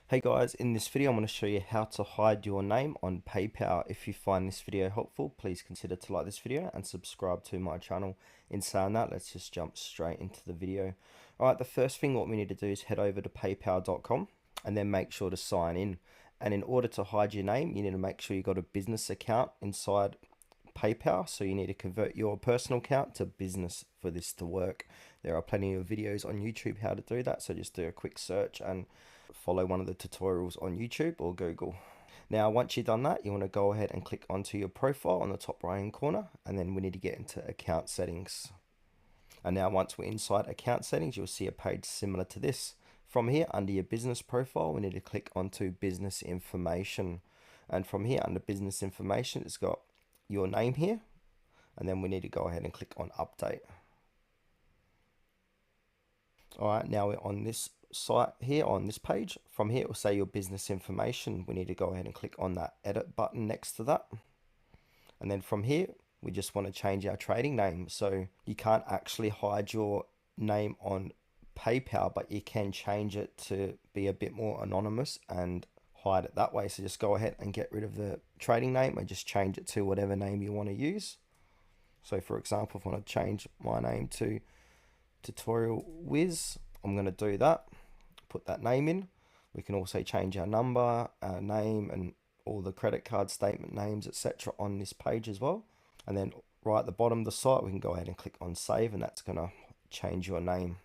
Hey guys, in this video I'm going to show you how to hide your name on PayPal. If you find this video helpful, please consider to like this video and subscribe to my channel. In saying that, let's just jump straight into the video. Alright, the first thing what we need to do is head over to paypal.com and then make sure to sign in. And in order to hide your name, you need to make sure you got a business account inside PayPal, so you need to convert your personal account to business for this to work. There are plenty of videos on YouTube how to do that, so just do a quick search and follow one of the tutorials on YouTube or Google. Now once you've done that, you want to go ahead and click onto your profile on the top right hand corner, and then we need to get into account settings. And now once we're inside account settings, you'll see a page similar to this. From here, under your business profile, we need to click onto business information, and from here under business information, it's got your name here, and then we need to go ahead and click on update. Alright, now we're on this site here on this page. From here it will say your business information. We need to go ahead and click on that edit button next to that, and then from here we just want to change our trading name. So you can't actually hide your name on PayPal, but you can change it to be a bit more anonymous and hide it that way. So just go ahead and get rid of the trading name and just change it to whatever name you want to use. So for example, if I want to change my name to Tutorial Wiz, I'm going to do that, put that name in. We can also change our number, our name, and all the credit card statement names, etc. on this page as well. And then right at the bottom of the site, we can go ahead and click on save, and that's going to change your name.